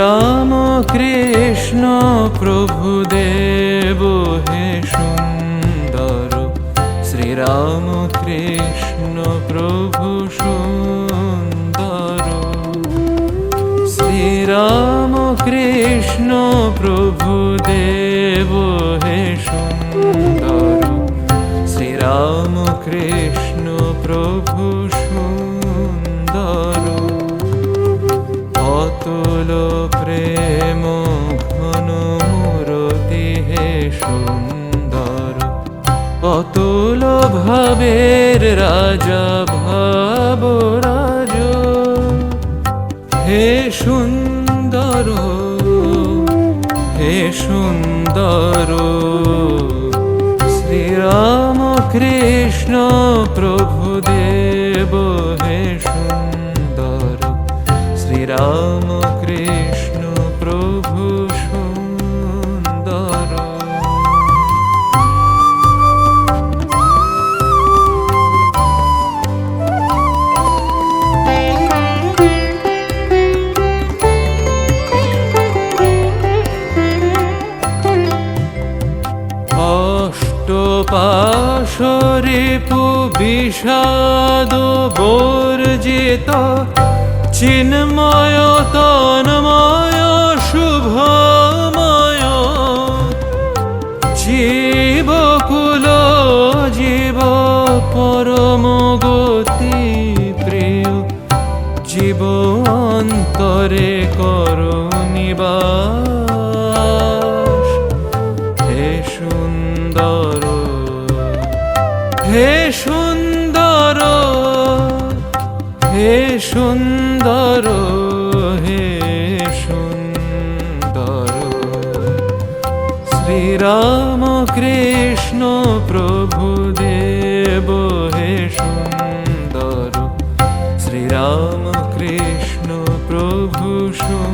রাম কৃষ্ণ প্রভু দেব হে সুন্দর, শ্রীরাম কৃষ্ণ প্রভু সুন্দর। শ্রীরাম কৃষ্ণ প্রভু দেব হে সুন্দর, শ্রীরাম কৃষ্ণ প্রভু সুন্দর। অতুল প্রেম ঘন মূরতি হে সুন্দর, অতুল ভাবের রাজা ভাবরাজ হে সুন্দর, হে সুন্দর। শ্রীরাম কৃষ্ণ প্রভু দেব হে সুন্দর, শ্রীরাম কৃষ্ণ প্রভু সুন্দর। অষ্টপাশরিপু বিষাদ বর্জিত, চিন্ময় তন্ময় শুভময়, জীবকুল জীব পরম গতি প্রিয়, জীব অন্তরে কর নিবাস হে সুন্দর, হে সুন্দর, হে সুন্দর, হে সুন্দর। শ্রীরাম কৃষ্ণ প্রভু দেব হে সুন্দর, শ্রীরাম কৃষ্ণ প্রভু সুন্দর।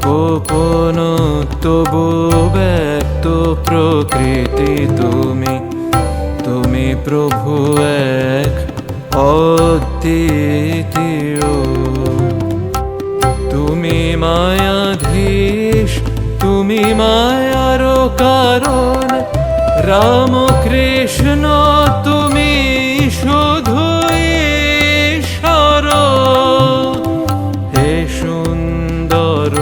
গোপন তবু ব্যক্ত প্রকৃতি তুমি, তুমি প্রভু এক অদ্বিতীয়। তুমি মায়াধীশ, তুমি মায়ার কারণ, রাম কৃষ্ণ তুমি শুধু ঈশ্বর হে সুন্দর,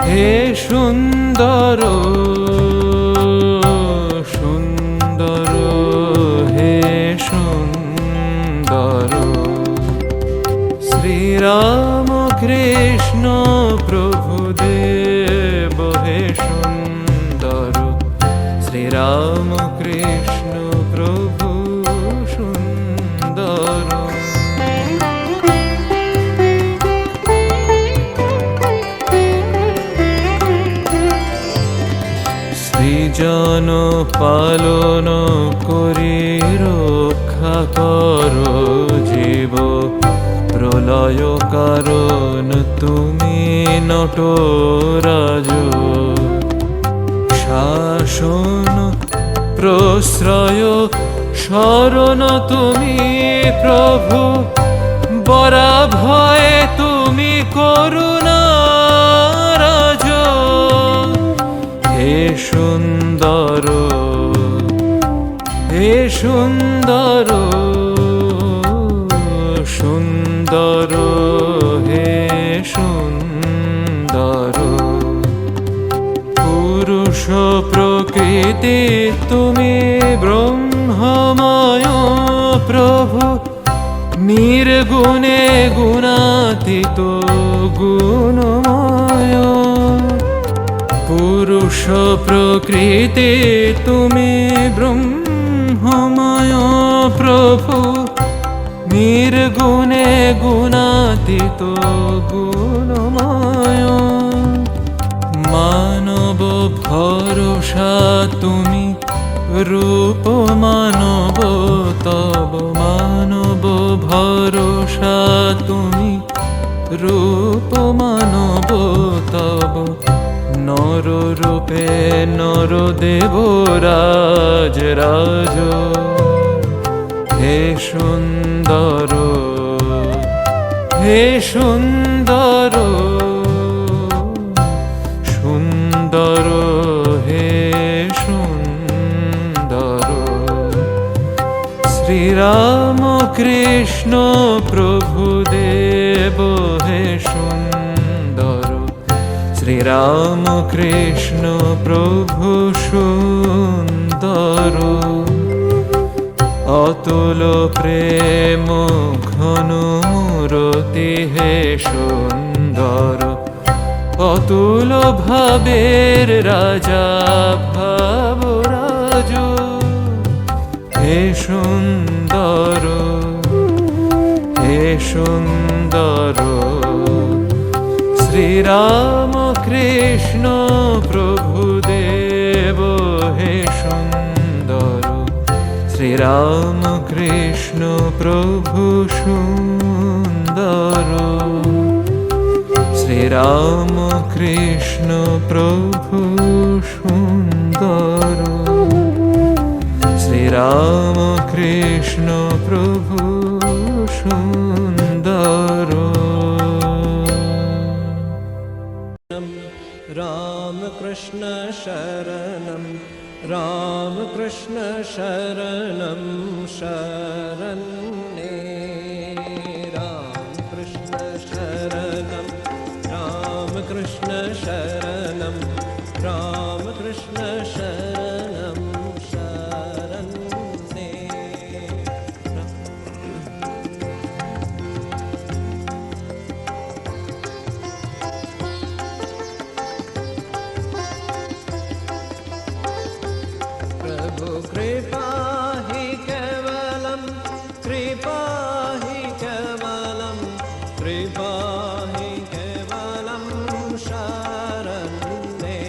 হে সুন্দর, সুন্দর, হে সুন্দর। শ্রীরাম কৃষ্ণ প্রভু দেব হে সুন্দর, শ্রীরাম কৃষ্ণ প্রভু সুন্দর। জন পালন করি রক্ষা কর জীব, প্রলয় কারণ তুমি নটরাজ। শাসন প্রশ্রয় শরণ তুমি প্রভু, বরা ভয়ে তুমি করুণা রাজ হে সুন্দর, হে সুন্দর, সুন্দর, হে সুন্দর। পুরুষ প্রকৃতি তুমি ব্রহ্মময় প্রভু, নির্গুণে গুণাতীত গুণময়। পুরুষ প্রকৃতি তুমি ব্রহ্মময় প্রভু, নির্গুণে গুণাতীত গুণময়, মানব ভরসা তুমি, রূপ মানব তব, মানব ভরসা তুমি, রূপ মানব তব। নর রূপে নর দেবরাজ রাজ, হে সুন্দর, হে সুন্দর, সুন্দর, হে সুন্দর। শ্রীরাম কৃষ্ণ প্রভু দেব হে সুন্দর, শ্রীরাম কৃষ্ণ প্রভু সুন্দর। অতুল প্রেম ঘন মূরতি হে সুন্দর, অতুল ভাবের রাজা ভাবরাজ, হে সুন্দর, হে সুন্দর। শ্রীরাম কৃষ্ণ প্রভু দেব হে সুন্দর, শ্রীরাম কৃষ্ণ প্রভু সুন্দর, শ্রীরাম কৃষ্ণ প্রভু সুন্দর, শ্রীরাম কৃষ্ণ প্রভু সুন্দর। राम कृष्ण शरणं, राम कृष्ण शरणं शरण्ये। राम कृष्ण शरणं, राम कृष्ण शरणं, राम कृष्ण शरणं शरण्ये। प्रभु कृपा हि केवलं, कृपा हि केवलं, कृपा हि केवलं शरण्ये।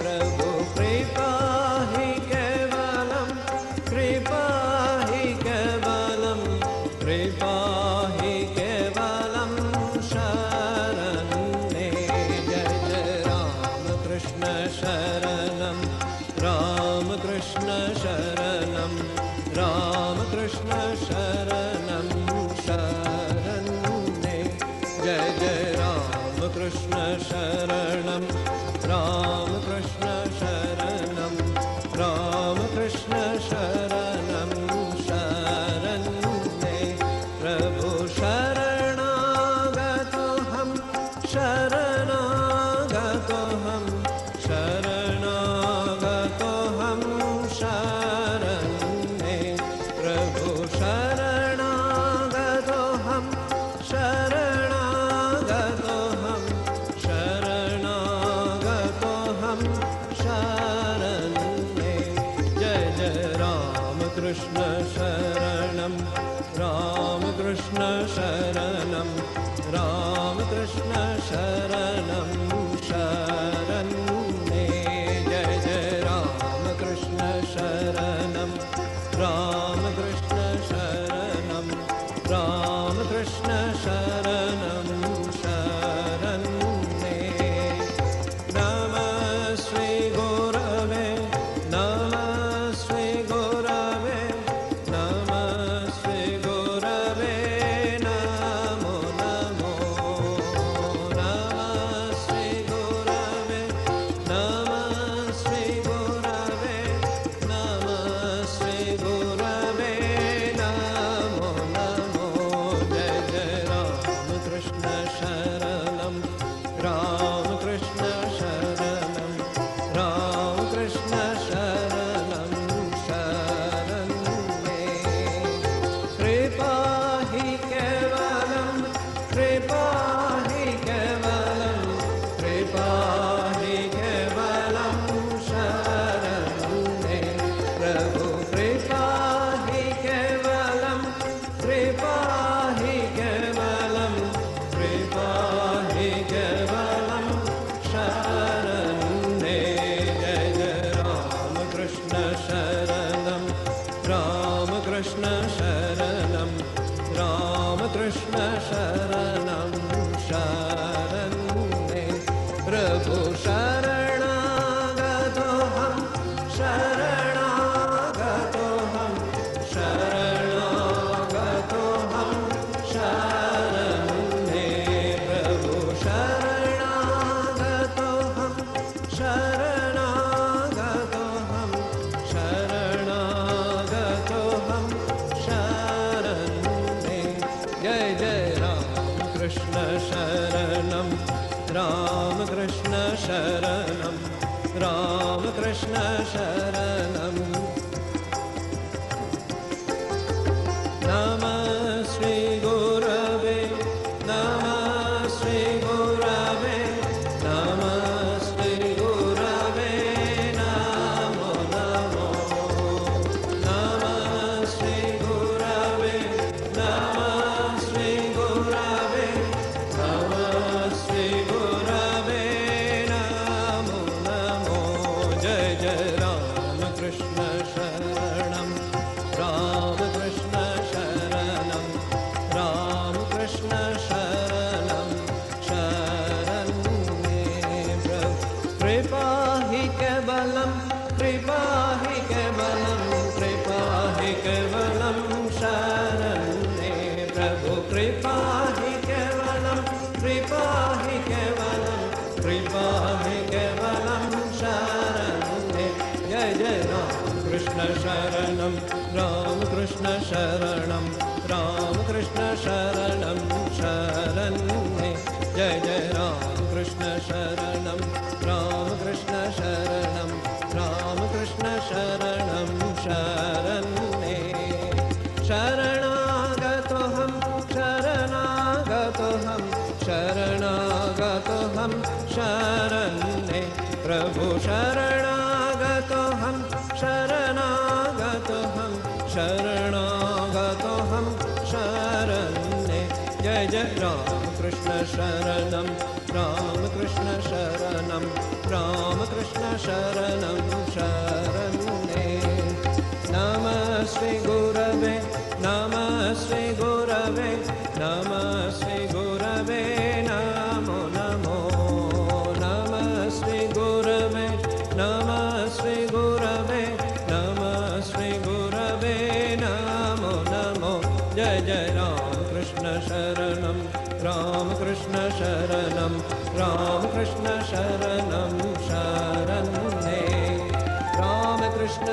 प्रभु कृपा हि केवलं, कृपा हि केवलं, कृपा हि केवलं शरण्ये। जय जय राम कृष्ण शरणं, राम कृष्ण शरणं, राम कृष्ण शरणं शरण्ये। जय जय राम कृष्ण शरणं, राम कृष्ण शरणं, राम कृष्ण शरणं शरण्ये। प्रभु शरणागतोऽहं, शरणागतोऽहं, शरणागतोऽहं शरण्ये। प्रभु शरणागतोऽहं, शरणागतोऽहं, शरणागतोऽहं शरण्ये। जय जय राम कृष्ण शरणं, राम कृष्ण शरणं, राम कृष्ण शरणं शरण्ये। जय जय राम कृष्ण शरणं, राम कृष्ण शरणं, राम कृष्ण शरणं शरण्ये। नमः श्री गुरवे, नमः श्री गुरवे, नमः श्री गुरवे नमो नमो। नमः श्री गुरवे, नमः श्री गुरवे, नमः श्री गुरवे नमो नमो। जय जय राम कृष्ण शरणं राम कृष्ण शरणं राम कृष्ण शरणं नमः श्री गुरवे नमः श्री गुरवे नमः श्री गुरवे नमो नमो नमः श्री गुरवे नमः श्री गुरवे नमः श्री गुरवे नमो नमो जय जय राम कृष्ण शरणं राम कृष्ण शरणं राम कृष्ण शरणं शरण्ये प्रभु कृपा हि केवलं कृपा हि केवलं कृपा हि केवलं शरण्ये प्रभु कृपा हि केवलं कृपा हि केवलं कृपा हि केवलं शरण्ये जय जय राम कृष्ण शरणं राम कृष्ण शरणं राम कृष्ण शरणं शरण्ये जय जय राम कृष्ण शरणं राम कृष्ण शरणं राम कृष्ण शरणं शरण्ये शरणागतोऽहं शरणागतोऽहं शरणागतोऽहं शरण्ये प्रभु शरणागतोऽहं शरणागतोऽहं शरणागतोऽहं शरण्ये जय जय राम कृष्ण शरणं राम कृष्ण शरणं राम कृष्ण शरणं शरण्ये नमः श्री गुरवे नमः श्री गुरवे नमः श्री गुरवे नमो नमो नमः श्री गुरवे नमः श्री गुरवे नमः श्री गुरवे नमो नमो जय जय राम कृष्ण शरणं राम कृष्ण शरणं राम कृष्ण शरणं शरण्ये राम कृष्ण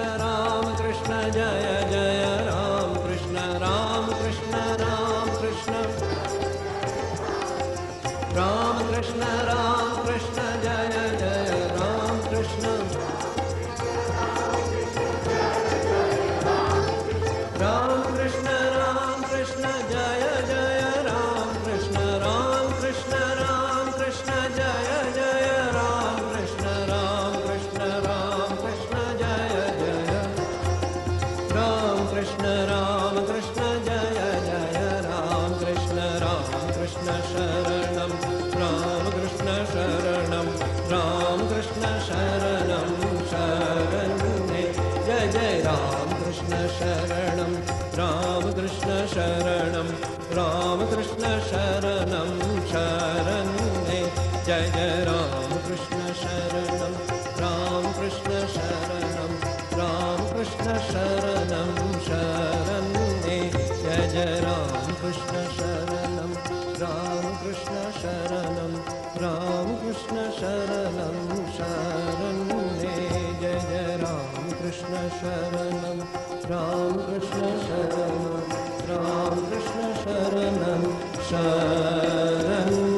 जय जय राम कृष्ण राम कृष्ण राम कृष्ण जय जय राम कृष्ण राम कृष्ण जय जय राम कृष्ण जय जय राम कृष्ण जय जय राम कृष्ण जय जय राम कृष्ण शरणं राम कृष्ण शरणं राम कृष्ण शरणं शरण्ये जय जय राम कृष्ण शरणं राम कृष्ण शरणं राम कृष्ण शरणं शरण्ये जय जय राम कृष्ण शरणं राम कृष्ण शरणं राम कृष्ण शरणं शरण्ये जय जय राम कृष्ण शरणं राम कृष्ण शरणं राम कृष्ण शरणं शरण्ये जय जय राम कृष्ण शरणं राम कृष्ण शरणं राम कृष्ण शरणं शरण्ये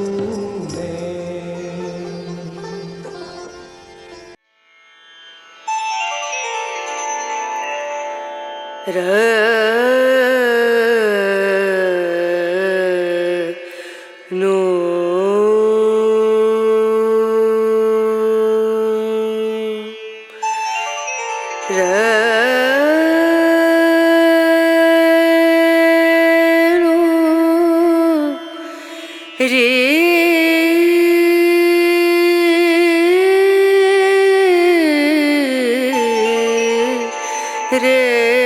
रे